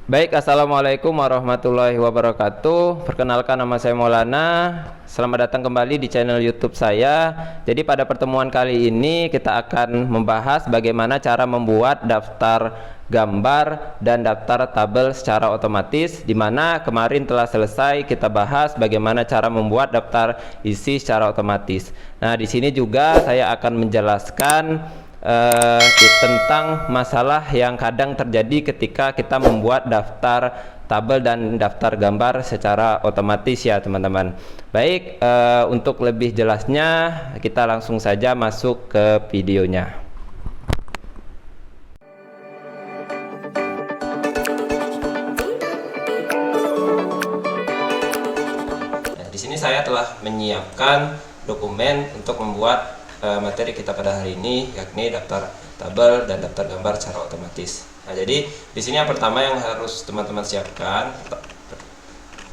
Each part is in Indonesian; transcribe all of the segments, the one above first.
Baik, assalamualaikum warahmatullahi wabarakatuh. Perkenalkan, nama saya Maulana. Selamat datang kembali di channel YouTube saya. Jadi pada pertemuan kali ini kita akan membahas bagaimana cara membuat daftar gambar dan daftar tabel secara otomatis. Di mana kemarin telah selesai kita bahas bagaimana cara membuat daftar isi secara otomatis. Nah, di sini juga saya akan menjelaskan tentang masalah yang kadang terjadi ketika kita membuat daftar tabel dan daftar gambar secara otomatis ya teman-teman. Baik, untuk lebih jelasnya kita langsung saja masuk ke videonya. Nah, di sini saya telah menyiapkan dokumen untuk membuat materi kita pada hari ini, yakni daftar tabel dan daftar gambar secara otomatis. Nah, jadi di sini yang pertama yang harus teman-teman siapkan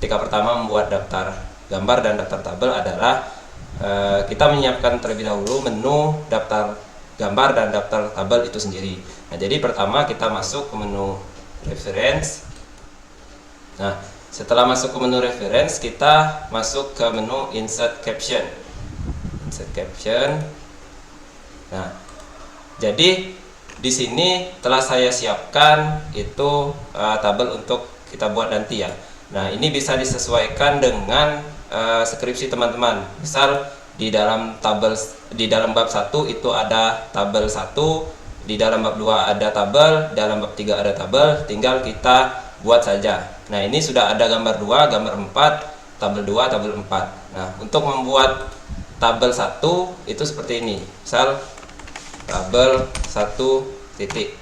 ketika pertama membuat daftar gambar dan daftar tabel adalah kita menyiapkan terlebih dahulu menu daftar gambar dan daftar tabel itu sendiri. Nah, jadi pertama kita masuk ke menu reference. Nah, setelah masuk ke menu reference, kita masuk ke menu insert caption. Insert caption. Nah, jadi di sini telah saya siapkan itu tabel untuk kita buat nanti ya. Nah, ini bisa disesuaikan dengan skripsi teman-teman. Misal di dalam bab 1 itu ada tabel 1, di dalam bab 2 ada tabel, dalam bab 3 ada tabel, tinggal kita buat saja. Nah, ini sudah ada gambar 2, gambar 4, tabel 2, tabel 4. Nah, untuk membuat tabel 1 itu seperti ini. Misal tabel 1 titik.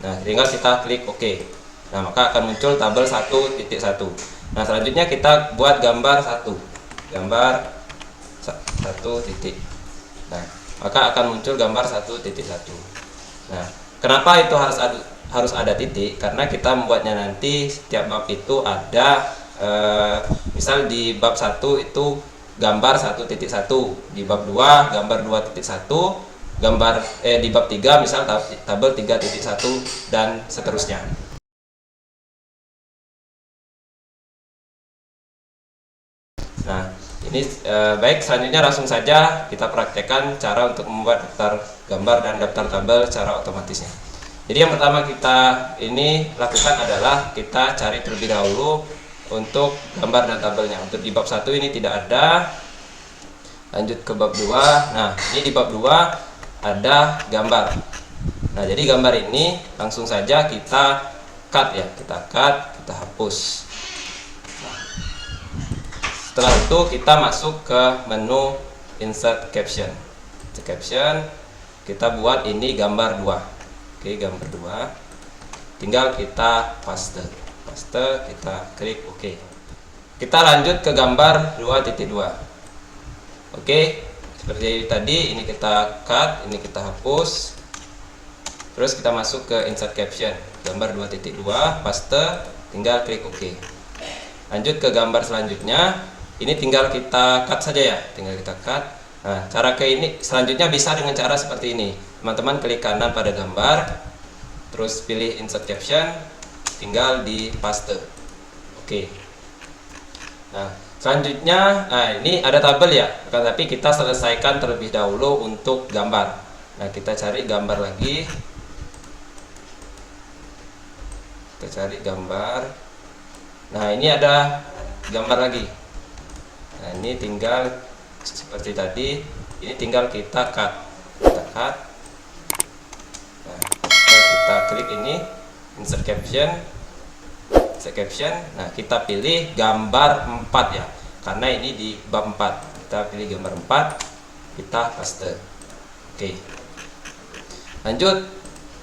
Nah, tinggal kita klik OK. Nah, maka akan muncul tabel 1.1. Nah, selanjutnya kita buat gambar 1. Gambar 1 titik. Nah, maka akan muncul gambar 1.1. Nah, kenapa itu harus ada titik? Karena kita membuatnya nanti setiap bab itu ada misal di bab 1 itu gambar 1.1, di bab 2 gambar 2.1, gambar di bab 3 misal tabel 3.1 dan seterusnya. Nah, ini baik, selanjutnya langsung saja kita praktekkan cara untuk membuat daftar gambar dan daftar tabel secara otomatisnya. Jadi yang pertama kita ini lakukan adalah kita cari terlebih dahulu untuk gambar dan tabelnya. Untuk di bab 1 ini tidak ada. Lanjut ke bab 2. Nah, ini di bab 2 ada gambar. Nah, jadi gambar ini langsung saja kita cut ya, kita hapus. Nah, setelah itu kita masuk ke menu insert caption. Insert caption, kita buat ini gambar 2. Oke, gambar 2. Tinggal kita paste. Paste, kita klik OK. Kita lanjut ke gambar 2.2. Oke. Seperti tadi, ini kita cut, ini kita hapus. Terus kita masuk ke insert caption, gambar 2.2, paste, tinggal klik OK. Lanjut ke gambar selanjutnya, ini tinggal kita cut saja ya, tinggal kita cut. Nah, cara ini selanjutnya bisa dengan cara seperti ini. Teman-teman klik kanan pada gambar, terus pilih insert caption, tinggal di paste. Oke. Nah, selanjutnya, ini ada tabel ya, tapi kita selesaikan terlebih dahulu untuk gambar. Nah, kita cari gambar lagi. Kita cari gambar. Nah, ini ada gambar lagi. Nah, ini tinggal seperti tadi, ini tinggal kita cut. Kita cut. Nah, kita klik ini, insert caption. Nah, kita pilih gambar 4 ya, karena ini di bab 4. Kita pilih gambar 4, kita paste. Oke. Lanjut,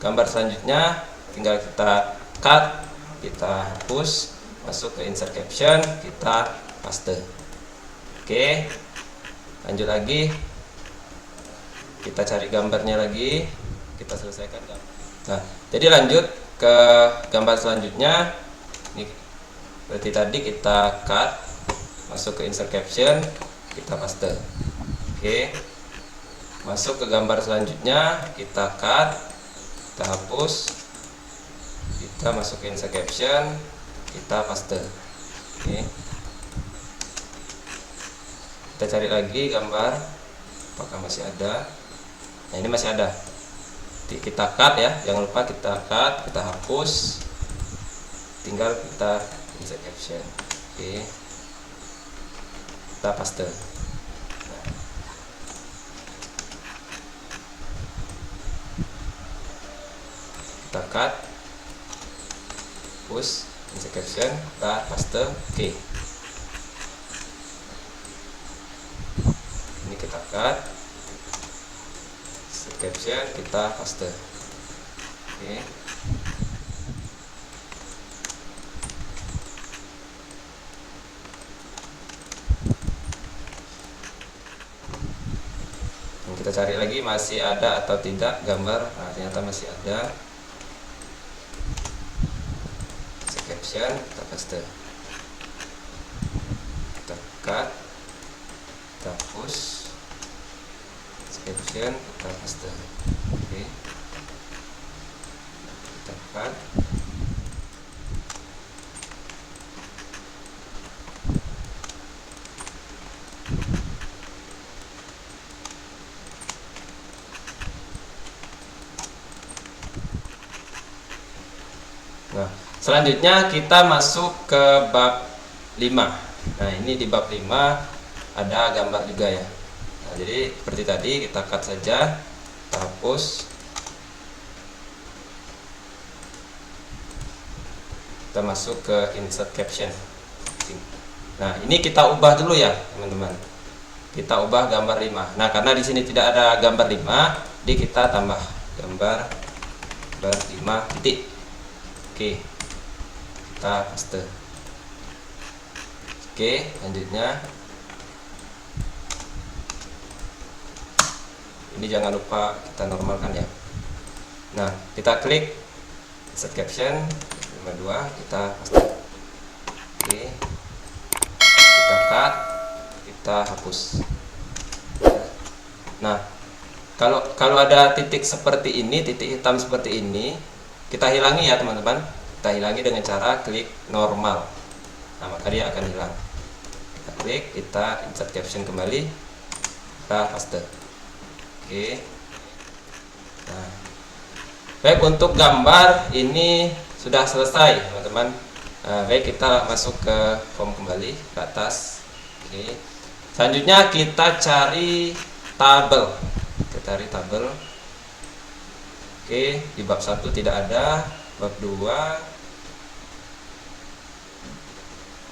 gambar selanjutnya tinggal kita cut, kita hapus, masuk ke insert caption, kita paste. Oke. Lanjut lagi, kita cari gambarnya lagi, kita selesaikan. Nah, jadi lanjut ke gambar selanjutnya. Ini berarti tadi kita cut, masuk ke insert caption, kita paste. Oke. Masuk ke gambar selanjutnya, kita cut, kita hapus, Kita masuk ke insert caption, kita paste. Oke. Kita cari lagi gambar, apakah masih ada. Nah, ini masih ada. Kita cut ya, jangan lupa kita cut, kita hapus, tinggal kita insert caption. Oke, kita paste. Kita cut, hapus, insert caption, kita paste. Oke, ini kita cut, insert caption, kita paste. Oke. Kita cari lagi masih ada atau tidak gambar. Nah, ternyata masih ada. Caption, kita paste, kita cut, kita hapus, caption, kita paste. Oke, kita cut, nah selanjutnya kita masuk ke bab 5. Nah, ini di bab 5 ada gambar juga ya. Nah, jadi seperti tadi kita cut saja, kita hapus, kita masuk ke insert caption. Nah, ini kita ubah dulu ya teman-teman. Kita ubah gambar 5. Nah, karena di sini tidak ada gambar 5, jadi kita tambah gambar 5 titik. Oke, kita paste. Oke, selanjutnya ini jangan lupa kita normalkan ya. Nah, kita klik insert caption 52, kita paste. Oke, kita cut, kita hapus. Nah, kalau ada titik seperti ini, titik hitam seperti ini, kita hilangi ya teman-teman. Kita hilangi dengan cara klik normal. Nah, maka dia akan hilang. Kita klik, kita insert caption kembali, kita paste. Oke. Nah, baik, untuk gambar ini sudah selesai teman-teman. Baik, kita masuk ke form kembali ke atas. Oke. Selanjutnya kita cari tabel. Kita cari tabel. Oke, di bab 1 tidak ada, bab 2.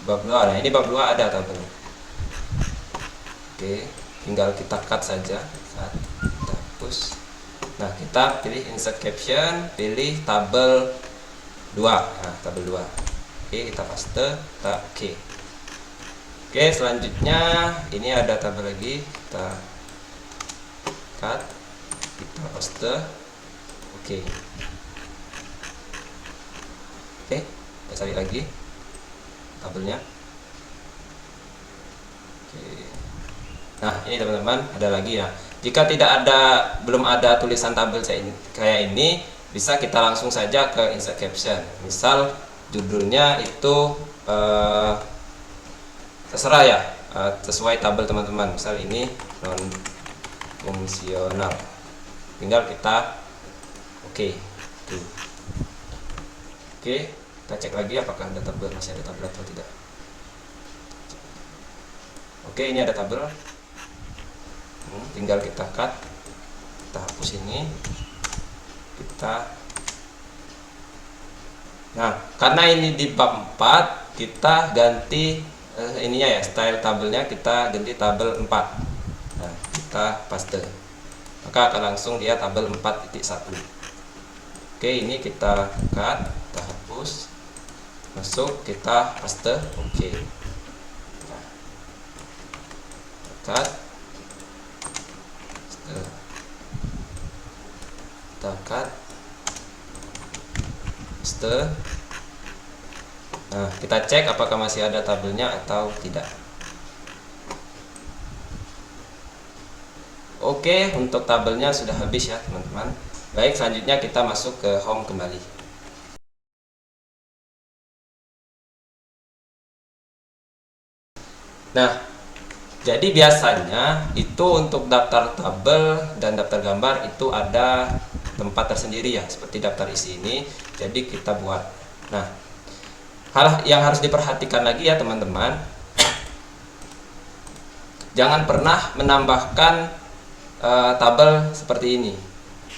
Nah ini bab 2 ada tabel. Oke, tinggal kita cut saja, kita hapus. Nah, kita pilih insert caption, pilih tabel 2. Nah, tabel 2. Oke, kita paste, kita oke. Oke, selanjutnya ini ada tabel lagi, kita cut, kita paste. Oke. Oke, kita cari lagi tabelnya. Oke. Nah, ini teman-teman ada lagi ya. Jika belum ada tulisan tabel kayak ini, bisa kita langsung saja ke insert caption. Misal judulnya itu terserah ya, sesuai tabel teman-teman. Misal ini non fungsional. Tinggal kita oke. Oke, kita cek lagi apakah ada tabel, masih ada tabel atau tidak. Oke, ini ada tabel. Tinggal kita cut, kita hapus ini, nah, karena ini di bab 4, kita ganti ininya ya, style tabelnya kita ganti tabel 4. Nah, kita paste, maka akan langsung dia tabel 4.1. Oke, ini kita cut, kita hapus, masuk, kita paste. Oke, nah, cut, kita cut, paste. Nah, kita cek apakah masih ada tabelnya atau tidak. Oke, untuk tabelnya sudah habis ya teman-teman. Baik, selanjutnya kita masuk ke home kembali. Nah, jadi biasanya itu untuk daftar tabel dan daftar gambar itu ada tempat tersendiri ya, seperti daftar isi ini. Jadi kita buat. Nah, hal yang harus diperhatikan lagi ya teman-teman, jangan pernah menambahkan tabel seperti ini,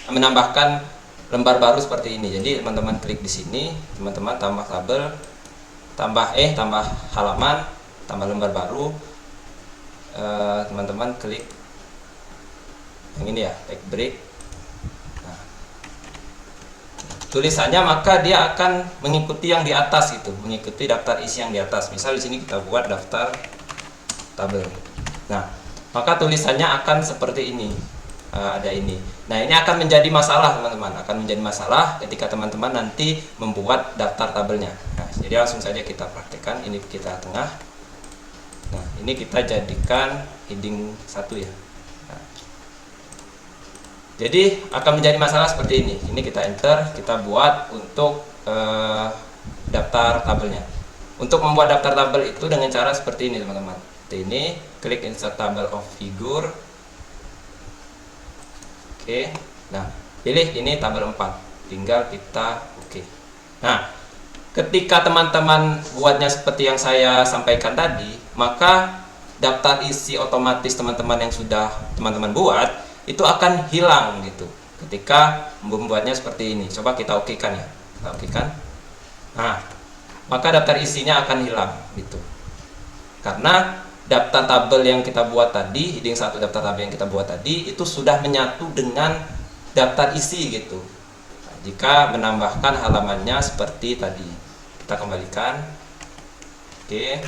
menambahkan lembar baru seperti ini. Jadi teman-teman klik di sini, teman-teman tambah tabel, tambah halaman, tambah lembar baru. Teman-teman klik yang ini ya, take break. Nah, tulisannya maka dia akan mengikuti yang di atas gitu, mengikuti daftar isi yang di atas. Misal di sini kita buat daftar tabel. Nah, maka tulisannya akan seperti ini. Ada ini. Nah, ini akan menjadi masalah teman-teman, akan menjadi masalah ketika teman-teman nanti membuat daftar tabelnya. Nah, jadi langsung saja kita praktekkan. Ini kita tengah. Nah, ini kita jadikan heading 1 ya. Nah, jadi akan menjadi masalah seperti ini. Ini kita enter, kita buat untuk daftar tabelnya. Untuk membuat daftar tabel itu dengan cara seperti ini teman-teman. Ini klik insert table of figure. Oke. Nah, pilih ini tabel 4. Tinggal kita oke. Nah, ketika teman-teman buatnya seperti yang saya sampaikan tadi, maka daftar isi otomatis teman-teman yang sudah teman-teman buat itu akan hilang gitu ketika membuatnya seperti ini. Coba kita okekan ya. Kita okekan. Nah, maka daftar isinya akan hilang gitu. Karena daftar tabel yang kita buat tadi, heading 1 daftar tabel yang kita buat tadi itu sudah menyatu dengan daftar isi gitu. Nah, jika menambahkan halamannya seperti tadi, kita kembalikan. Oke.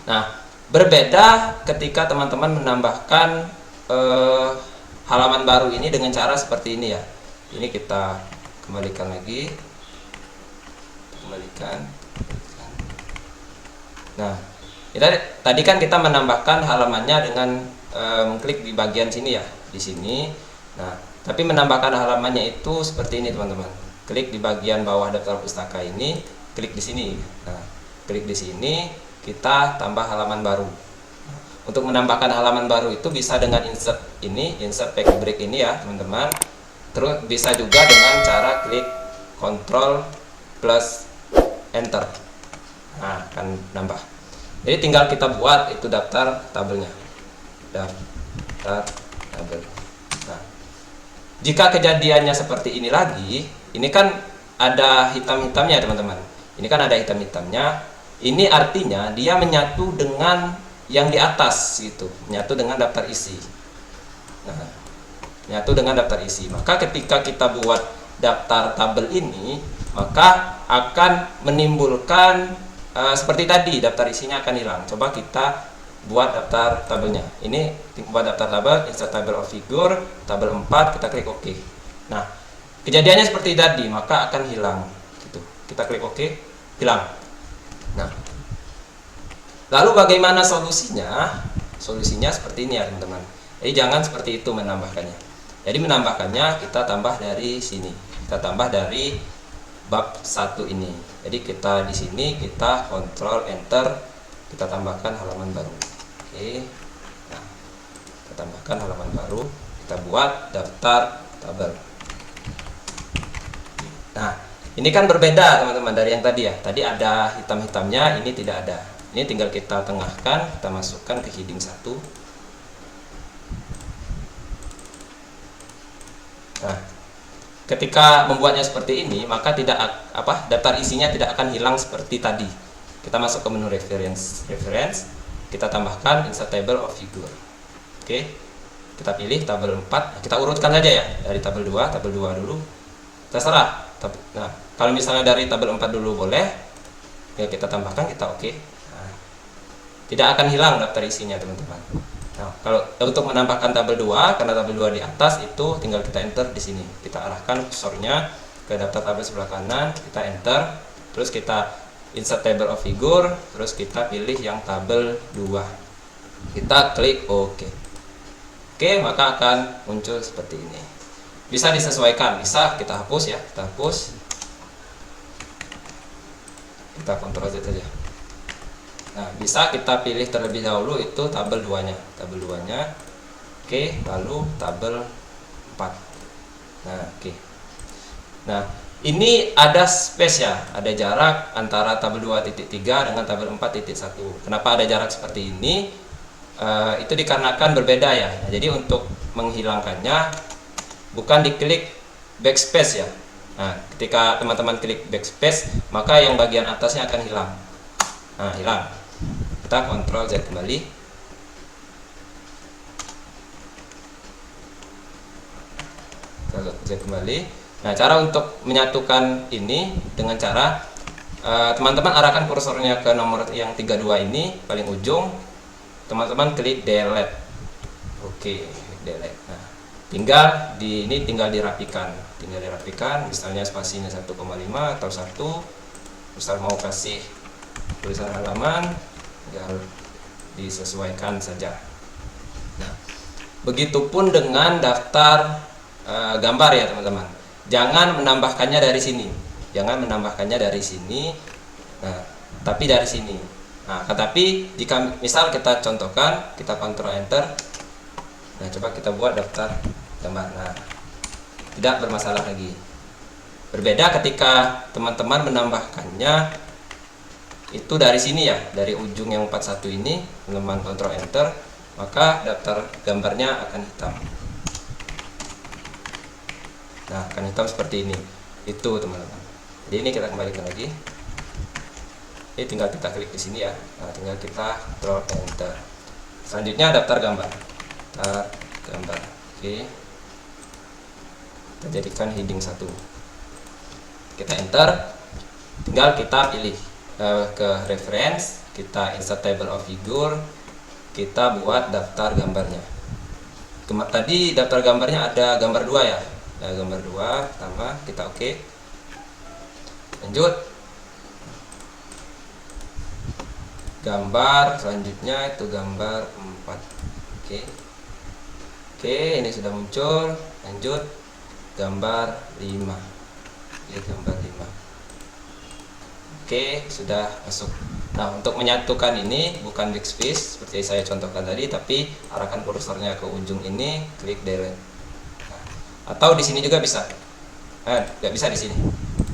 Nah, berbeda ketika teman-teman menambahkan halaman baru ini dengan cara seperti ini ya. Ini kita kembalikan lagi. Kembalikan. Nah, tadi kan kita menambahkan halamannya dengan mengklik di bagian sini ya, di sini. Nah, tapi menambahkan halamannya itu seperti ini teman-teman. Klik di bagian bawah daftar pustaka ini, klik di sini. Nah, klik di sini, kita tambah halaman baru. Untuk menambahkan halaman baru itu bisa dengan insert ini, insert take break ini ya teman-teman. Terus bisa juga dengan cara klik Ctrl plus Enter. Nah, akan nambah. Jadi tinggal kita buat itu daftar tabelnya. Daftar tabel. Nah, jika kejadiannya seperti ini lagi, ini kan ada hitam-hitamnya teman-teman. Ini kan ada hitam-hitamnya. Ini artinya dia menyatu dengan yang di atas gitu, menyatu dengan daftar isi. Nah, menyatu dengan daftar isi. Maka ketika kita buat daftar tabel ini, maka akan menimbulkan seperti tadi, daftar isinya akan hilang. Coba kita buat daftar tabelnya. Ini buat daftar tabel, insert table of figure, tabel 4, kita klik OK. Nah, kejadiannya seperti tadi, maka akan hilang. Gitu. Kita klik OK, hilang. Nah, lalu bagaimana solusinya? Solusinya seperti ini ya teman-teman. Jadi jangan seperti itu menambahkannya. Jadi menambahkannya kita tambah dari sini. Kita tambah dari bab 1 ini. Jadi kita di sini kita Ctrl Enter, kita tambahkan halaman baru. Oke. Nah, kita tambahkan halaman baru, kita buat daftar tabel. Nah, ini kan berbeda teman-teman dari yang tadi ya. Tadi ada hitam-hitamnya, ini tidak ada. Ini tinggal kita tengahkan, kita masukkan ke heading 1. Nah, ketika membuatnya seperti ini, maka daftar isinya tidak akan hilang seperti tadi. Kita masuk ke menu reference, kita tambahkan insert table of figure. Oke, kita pilih tabel 4. Kita urutkan saja ya, dari tabel 2 dulu. Terserah. Nah, kalau misalnya dari tabel 4 dulu boleh, ya kita tambahkan, kita oke. Nah, tidak akan hilang daftar isinya teman-teman. Nah, kalau untuk menambahkan tabel 2, karena tabel 2 di atas itu tinggal kita enter di sini. Kita arahkan kursornya ke daftar tabel sebelah kanan, kita enter, terus kita insert table of figure, terus kita pilih yang tabel 2. Kita klik OK. Oke, maka akan muncul seperti ini. Bisa disesuaikan, bisa kita hapus ya, kita hapus. Kita Ctrl Z saja. Nah, bisa kita pilih terlebih dahulu itu tabel 2-nya. Tabel 2-nya. Oke, lalu tabel 4. Nah, oke. Nah, ini ada space ya, ada jarak antara tabel 2.3 dengan tabel 4.1. Kenapa ada jarak seperti ini? Itu dikarenakan berbeda ya. Nah, jadi untuk menghilangkannya bukan diklik backspace ya. Nah, ketika teman-teman klik backspace, maka yang bagian atasnya akan hilang. Nah, hilang. Kita Ctrl Z kembali. Ctrl Z kembali. Nah, cara untuk menyatukan ini dengan cara teman-teman arahkan kursornya ke nomor yang 32 ini, paling ujung. Teman-teman klik delete. Oke, delete. Nah, tinggal dirapikan. Misalnya spasinya 1,5 atau 1. Misal mau kasih tulisan halaman, tinggal disesuaikan saja. Nah, begitupun dengan daftar gambar ya teman-teman. Jangan menambahkannya dari sini. Nah, tapi dari sini. Nah, tetapi jika misal kita contohkan, kita Ctrl Enter. Nah, coba kita buat daftar gambar. Nah, tidak bermasalah lagi. Berbeda ketika teman-teman menambahkannya itu dari sini ya, dari ujung yang 41 ini, teman-teman Ctrl Enter, maka daftar gambarnya akan hitam. Nah, akan hitam seperti ini. Itu teman-teman. Jadi ini kita kembalikan lagi. Ini tinggal kita klik di sini ya. Nah, tinggal kita Ctrl Enter. Selanjutnya daftar gambar. Oke. Kita jadikan heading 1. Kita Enter. Tinggal kita pilih ke reference, kita insert table of figure, kita buat daftar gambarnya. Tadi daftar gambarnya ada gambar 2 ya. Ada gambar 2 pertama, kita oke. Lanjut. Gambar selanjutnya itu gambar 4. Oke, ini sudah muncul. Lanjut gambar 5. Gambar 5. Oke, sudah masuk. Nah, untuk menyatukan ini bukan backspace seperti saya contohkan tadi, tapi arahkan kursornya ke ujung ini, klik delete. Nah, atau di sini juga bisa. Nggak bisa di sini.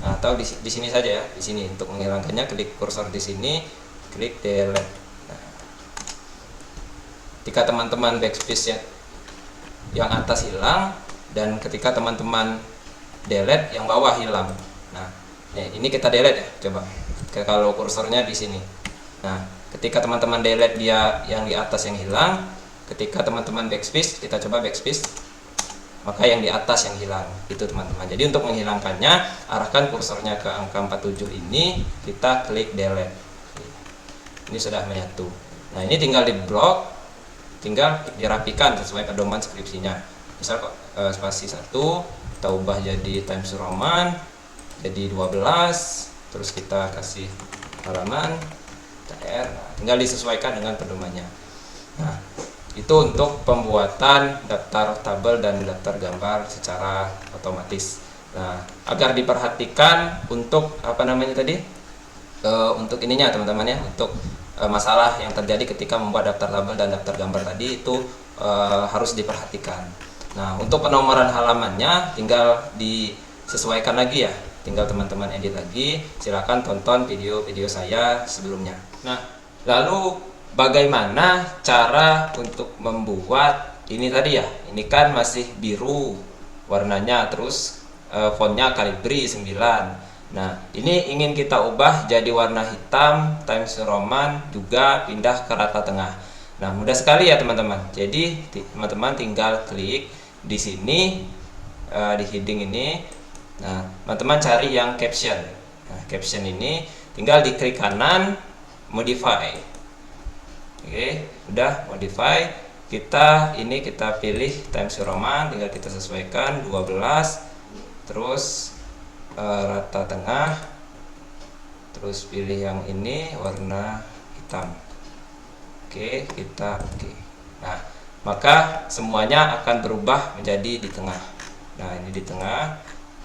Nah, atau di sini saja ya, di sini untuk menghilangkannya klik kursor di sini, klik delete. Nah, ketika teman-teman backspace yang atas hilang dan ketika teman-teman delete yang bawah hilang. Nah, ini kita delete ya, coba. Kalau kursornya di sini. Nah, ketika teman-teman delete dia yang di atas yang hilang, ketika teman-teman backspace, kita coba backspace, maka yang di atas yang hilang. Itu teman-teman. Jadi untuk menghilangkannya, arahkan kursornya ke angka 47 ini, kita klik delete. Ini sudah menyatu. Nah, ini tinggal di blok, tinggal dirapikan sesuai pedoman skripsinya. Misal spasi 1 kita ubah jadi Times New Roman, jadi 12, terus kita kasih halaman TR. Nah, tinggal disesuaikan dengan pedomannya. Nah, itu untuk pembuatan daftar tabel dan daftar gambar secara otomatis. Nah, agar diperhatikan untuk apa namanya tadi, untuk ininya teman-teman ya, untuk masalah yang terjadi ketika membuat daftar tabel dan daftar gambar tadi itu harus diperhatikan. Nah, untuk penomoran halamannya tinggal disesuaikan lagi ya, tinggal teman-teman edit lagi. Silakan tonton video-video saya sebelumnya. Nah, lalu bagaimana cara untuk membuat ini tadi ya? Ini kan masih biru warnanya, terus fontnya Calibri 9. Nah, ini ingin kita ubah jadi warna hitam, Times New Roman, juga pindah ke rata tengah. Nah, mudah sekali ya teman-teman. Jadi teman-teman tinggal klik di sini, di heading ini. Nah, teman-teman cari yang caption. Nah, caption ini tinggal diklik kanan, modify. Oke, udah modify. Kita pilih Times New Roman, tinggal kita sesuaikan 12. Terus rata tengah, terus pilih yang ini warna hitam. Oke, kita oke. Nah, maka semuanya akan berubah menjadi di tengah. Nah, ini di tengah,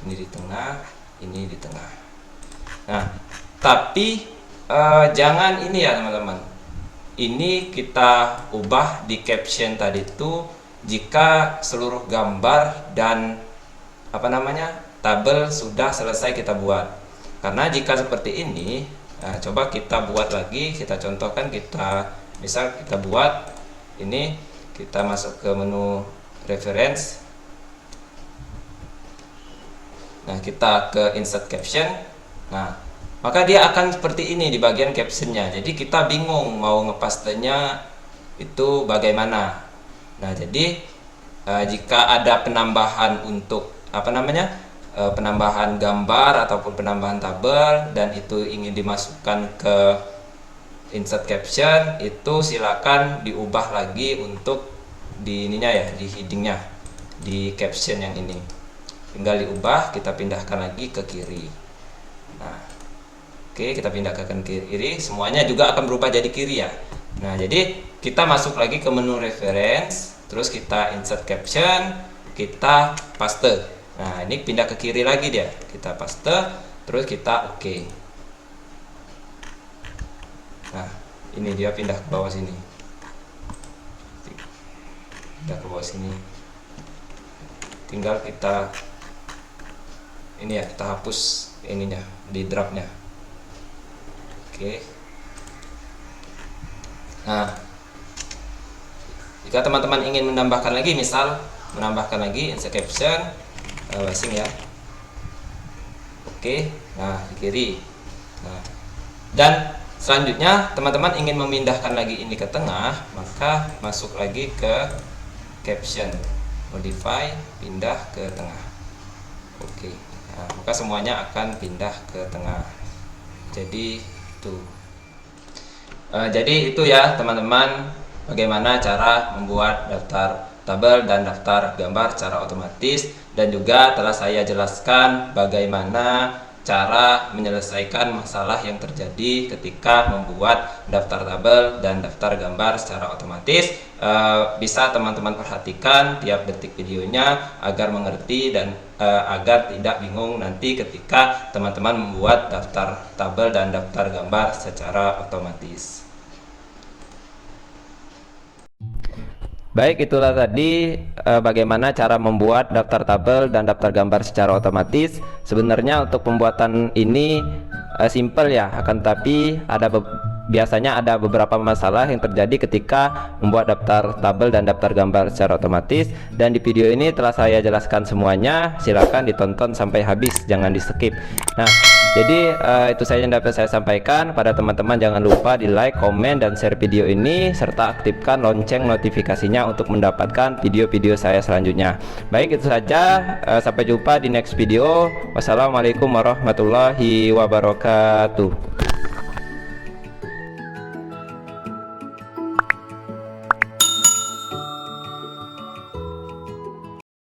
ini di tengah, ini di tengah. Nah, tapi jangan ini ya teman-teman, ini kita ubah di caption tadi itu jika seluruh gambar dan tabel sudah selesai kita buat. Karena jika seperti ini, coba kita buat lagi, kita contohkan, misal kita buat ini, kita masuk ke menu reference. Nah, kita ke insert caption. Nah, maka dia akan seperti ini di bagian captionnya. Jadi kita bingung mau ngepastenya itu bagaimana. Nah, jadi jika ada penambahan untuk penambahan gambar ataupun penambahan tabel dan itu ingin dimasukkan ke insert caption, itu silakan diubah lagi untuk di ininya ya, di headingnya, di caption yang ini. Tinggal diubah, kita pindahkan lagi ke kiri. Nah, oke, kita pindahkan ke kiri, semuanya juga akan berubah jadi kiri ya. Nah, jadi kita masuk lagi ke menu reference, terus kita insert caption, kita paste. Nah, ini pindah ke kiri lagi dia, kita paste, terus kita oke. Nah, ini dia pindah ke bawah sini, pindah ke bawah sini. Tinggal kita ini ya, kita hapus ininya di draftnya. Oke. Nah, jika teman-teman ingin menambahkan lagi, misal menambahkan lagi insert caption, basing ya. Oke. Nah, di kiri. Nah, dan selanjutnya teman-teman ingin memindahkan lagi ini ke tengah, maka masuk lagi ke caption, modify, pindah ke tengah. Oke. Nah, maka semuanya akan pindah ke tengah. Jadi itu. Jadi itu ya teman-teman, bagaimana cara membuat daftar tabel dan daftar gambar secara otomatis, dan juga telah saya jelaskan bagaimana cara menyelesaikan masalah yang terjadi ketika membuat daftar tabel dan daftar gambar secara otomatis. Bisa teman-teman perhatikan tiap detik videonya agar mengerti dan agar tidak bingung nanti ketika teman-teman membuat daftar tabel dan daftar gambar secara otomatis. Baik, itulah tadi bagaimana cara membuat daftar tabel dan daftar gambar secara otomatis. Sebenarnya untuk pembuatan ini simple ya, akan tapi biasanya ada beberapa masalah yang terjadi ketika membuat daftar tabel dan daftar gambar secara otomatis, dan di video ini telah saya jelaskan semuanya. Silakan ditonton sampai habis, jangan di skip. Nah, jadi itu saja yang dapat saya sampaikan. Pada teman-teman, jangan lupa di like, komen, dan share video ini, serta aktifkan lonceng notifikasinya untuk mendapatkan video-video saya selanjutnya. Baik, itu saja. Sampai jumpa di next video. Wassalamualaikum warahmatullahi wabarakatuh.